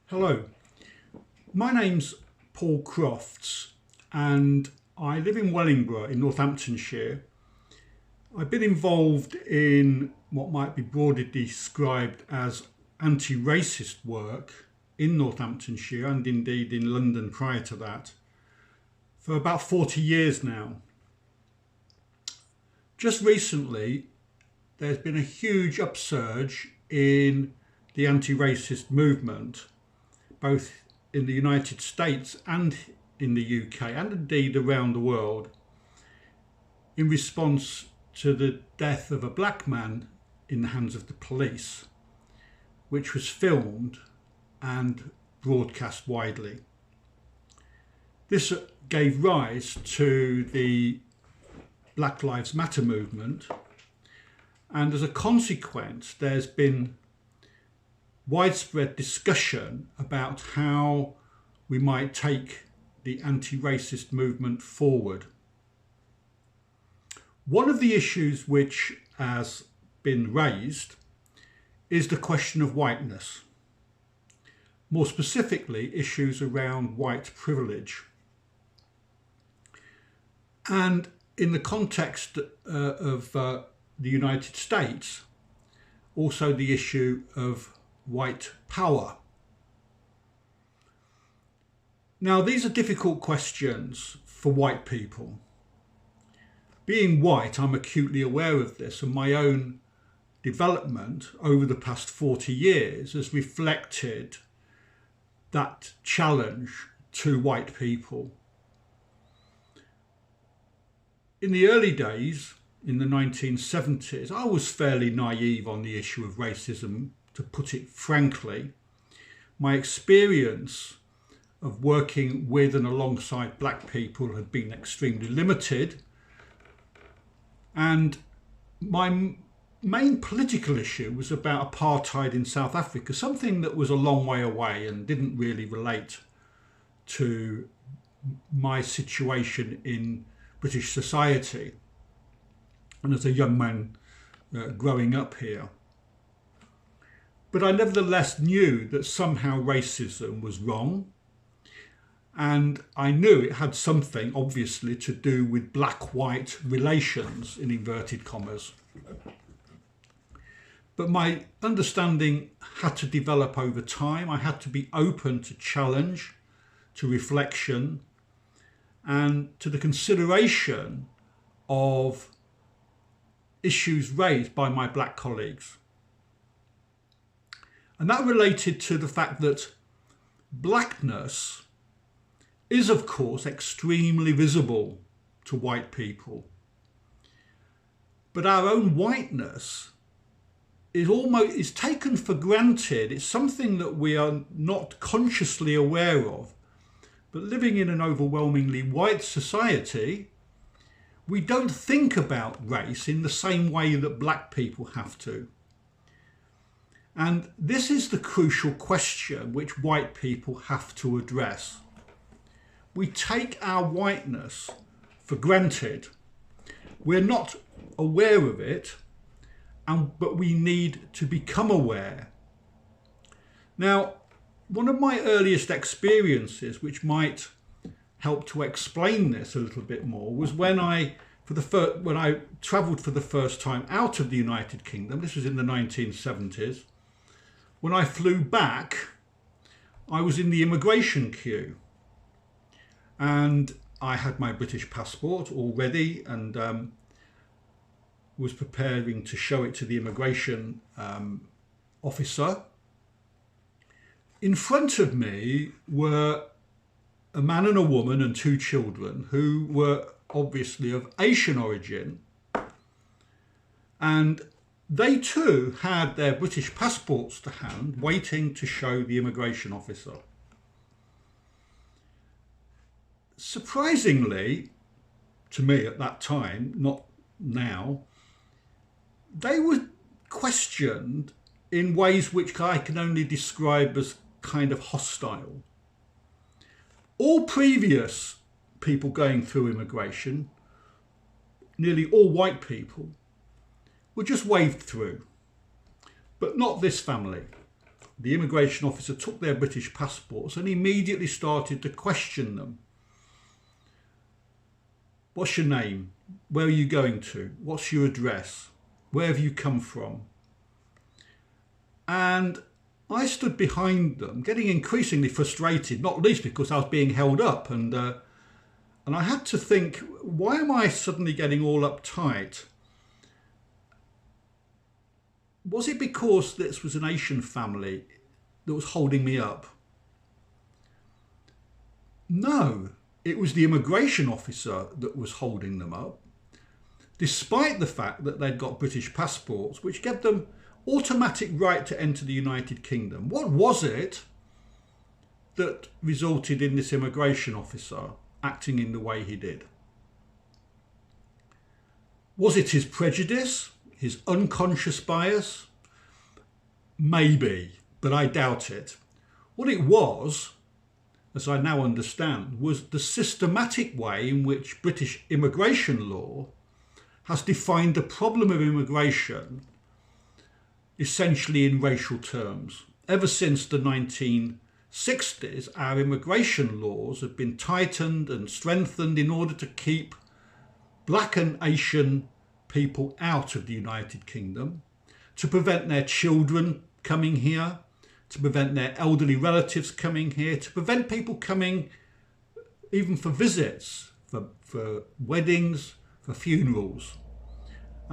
Hello, my name's Paul Crofts and I live in Wellingborough in Northamptonshire. I've been involved in what might be broadly described as anti-racist work in Northamptonshire and indeed in London prior to that for about 40 years now. Just recently there's been a huge upsurge in the anti-racist movement, both in the United States and in the UK and indeed around the world, in response to the death of a black man in the hands of the police, which was filmed and broadcast widely. This gave rise to the Black Lives Matter movement, and as a consequence there's been widespread discussion about how we might take the anti-racist movement forward. One of the issues which has been raised is the question of whiteness. More specifically, issues around white privilege. And in the context of the United States, also the issue of white power. Now, these are difficult questions for white people. Being white, I'm acutely aware of this, and my own development over the past 40 years has reflected that challenge to white people. In the early days, in the 1970s, I was fairly naive on the issue of racism, to put it frankly. My experience of working with and alongside black people had been extremely limited, and my main political issue was about apartheid in South Africa, something that was a long way away and didn't really relate to my situation in British society and as a young man growing up here. But I nevertheless knew that somehow racism was wrong, and I knew it had something obviously to do with black-white relations, in inverted commas. But my understanding had to develop over time. I had to be open to challenge, to reflection, and to the consideration of issues raised by my black colleagues. And that related to the fact that blackness is, of course, extremely visible to white people. But our own whiteness is taken for granted. It's something that we are not consciously aware of. But living in an overwhelmingly white society, we don't think about race in the same way that black people have to. And this is the crucial question which white people have to address. We take our whiteness for granted. We're not aware of it, but we need to become aware. Now, one of my earliest experiences, which might help to explain this a little bit more, was when I travelled for the first time out of the United Kingdom. This was in the 1970s. When I flew back, I was in the immigration queue, and I had my British passport all ready and was preparing to show it to the immigration officer. In front of me were a man and a woman and two children who were obviously of Asian origin, and they too had their British passports to hand, waiting to show the immigration officer. Surprisingly, to me at that time, not now, they were questioned in ways which I can only describe as kind of hostile. All previous people going through immigration, nearly all white people, were just waved through, but not this family. the immigration officer took their British passports and immediately started to question them. What's your name? Where are you going to? What's your address? Where have you come from? And I stood behind them, getting increasingly frustrated, not least because I was being held up. And I had to think, why am I suddenly getting all uptight? Was it because this was an Asian family that was holding me up? No, it was the immigration officer that was holding them up, despite the fact that they'd got British passports, which gave them automatic right to enter the United Kingdom. What was it that resulted in this immigration officer acting in the way he did? Was it his prejudice? His unconscious bias? Maybe, but I doubt it. What it was, as I now understand, was the systematic way in which British immigration law has defined the problem of immigration essentially in racial terms. Ever since the 1960s, our immigration laws have been tightened and strengthened in order to keep Black and Asian people out of the United Kingdom, to prevent their children coming here, to prevent their elderly relatives coming here, to prevent people coming even for visits, for weddings, for funerals.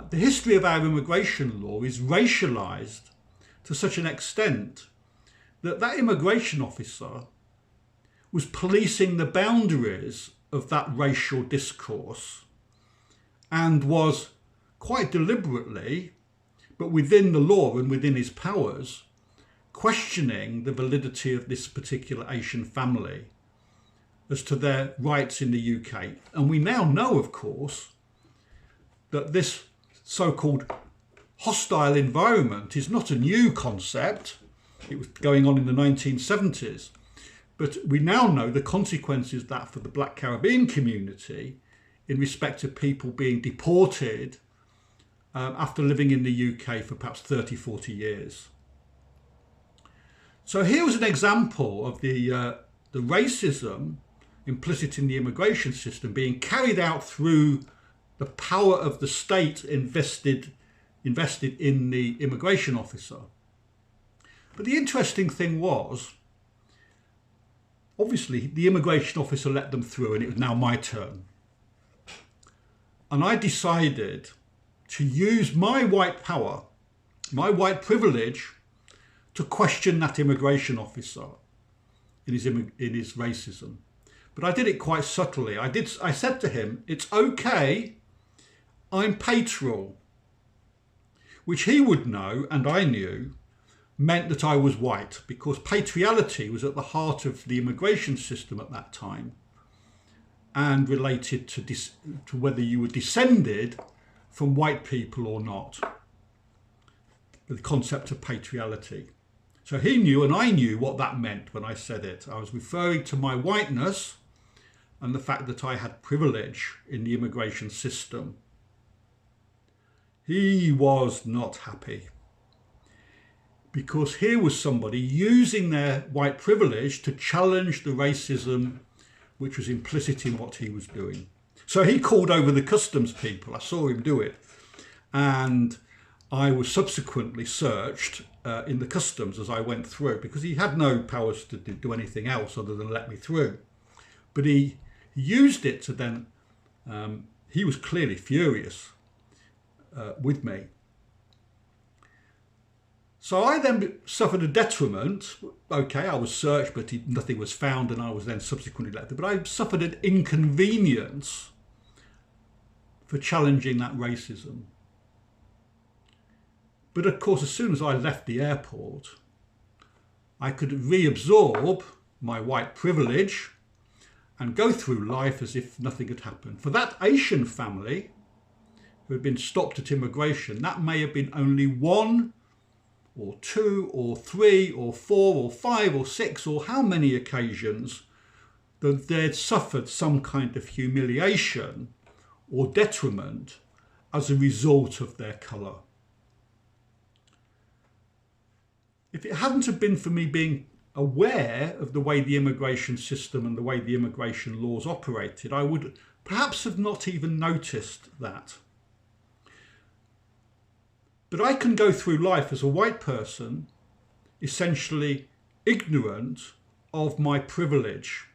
The history of our immigration law is racialised to such an extent that that immigration officer was policing the boundaries of that racial discourse and was quite deliberately, but within the law and within his powers, questioning the validity of this particular Asian family as to their rights in the UK. And we now know, of course, that this so-called hostile environment is not a new concept. It was going on in the 1970s. But we now know the consequences of that for the Black Caribbean community in respect of people being deported after living in the UK for perhaps 30, 40 years. So here was an example of the racism implicit in the immigration system being carried out through the power of the state invested in the immigration officer. But the interesting thing was, obviously, the immigration officer let them through and it was now my turn. And I decided to use my white power, my white privilege, to question that immigration officer in his racism. But I did it quite subtly. I said to him, it's okay, I'm patrial, which he would know, and I knew, meant that I was white, because patriality was at the heart of the immigration system at that time and related to whether you were descended from white people or not, the concept of patriality. So he knew and I knew what that meant when I said it. I was referring to my whiteness and the fact that I had privilege in the immigration system. He was not happy, because here was somebody using their white privilege to challenge the racism which was implicit in what he was doing. So he called over the customs people. I saw him do it. And I was subsequently searched in the customs as I went through, because he had no powers to do anything else other than let me through. But he used it to then, he was clearly furious with me. So I then suffered a detriment. Okay, I was searched, but nothing was found, and I was then subsequently let through. But I suffered an inconvenience for challenging that racism. But of course, as soon as I left the airport, I could reabsorb my white privilege and go through life as if nothing had happened. For that Asian family who had been stopped at immigration, that may have been only one or two or three or four or five or six or how many occasions that they'd suffered some kind of humiliation or detriment as a result of their colour. if it hadn't have been for me being aware of the way the immigration system and the way the immigration laws operated, I would perhaps have not even noticed that. But I can go through life as a white person, essentially ignorant of my privilege.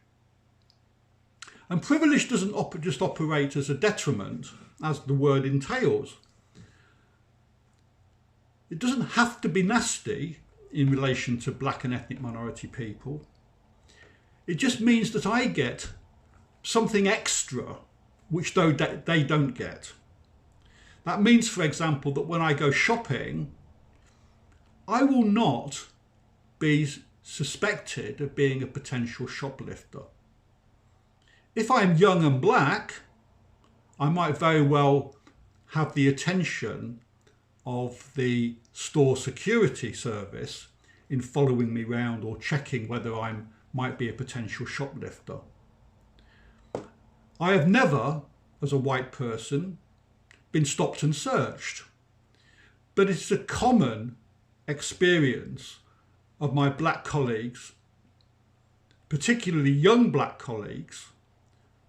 And privilege doesn't just operate as a detriment, as the word entails. It doesn't have to be nasty in relation to black and ethnic minority people. It just means that I get something extra which they don't get. That means, for example, that when I go shopping, I will not be suspected of being a potential shoplifter. If I'm young and black, I might very well have the attention of the store security service in following me round or checking whether I might be a potential shoplifter. I have never, as a white person, been stopped and searched, but it's a common experience of my black colleagues, particularly young black colleagues,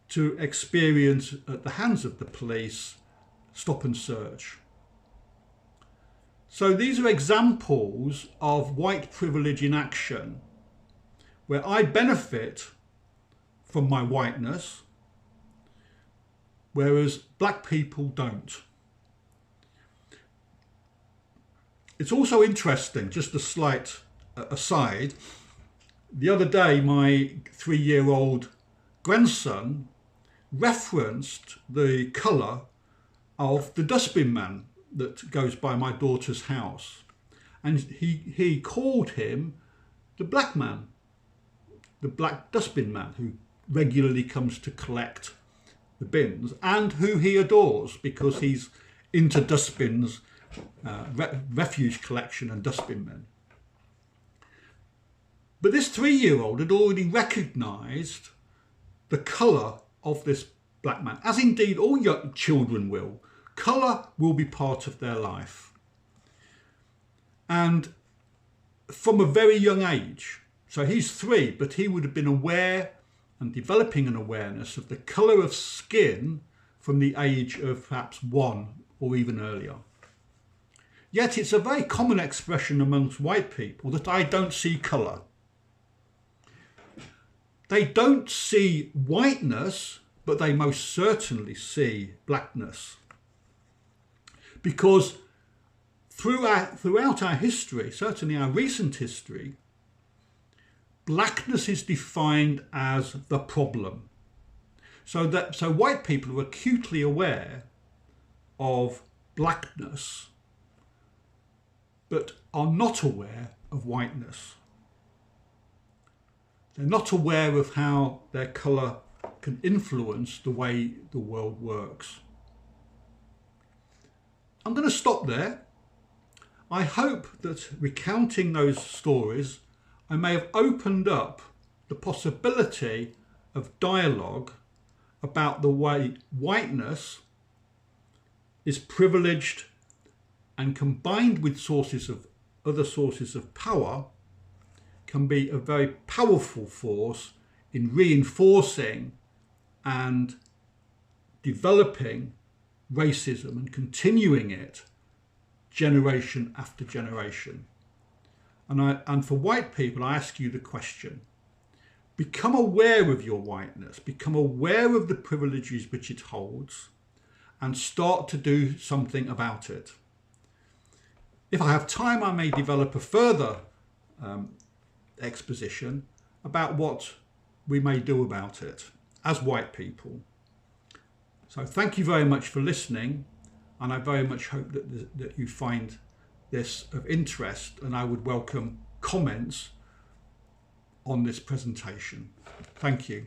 to experience at the hands of the police stop and search. So these are examples of white privilege in action, where I benefit from my whiteness, whereas black people don't. It's also interesting, just a slight aside, the other day my 3-year-old grandson referenced the colour of the dustbin man that goes by my daughter's house, and he called him the black man, the black dustbin man who regularly comes to collect the bins and who he adores because he's into dustbins, refuge collection and dustbin men. But this 3-year-old had already recognised the colour of this black man, as indeed all young children will. Colour will be part of their life. And from a very young age, so he's 3, but he would have been aware and developing an awareness of the colour of skin from the age of perhaps 1 or even earlier. Yet it's a very common expression amongst white people that I don't see colour. They don't see whiteness, but they most certainly see blackness. Because throughout our history, certainly our recent history, blackness is defined as the problem. So white people are acutely aware of blackness, but are not aware of whiteness. They're not aware of how their colour can influence the way the world works. I'm going to stop there. I hope that recounting those stories, I may have opened up the possibility of dialogue about the way whiteness is privileged and combined with other sources of power can be a very powerful force in reinforcing and developing racism and continuing it generation after generation. And for white people, I ask you the question: become aware of your whiteness, become aware of the privileges which it holds, and start to do something about it. If I have time, I may develop a further exposition about what we may do about it as white people. So thank you very much for listening, and I very much hope that you find this of interest, and I would welcome comments on this presentation. Thank you.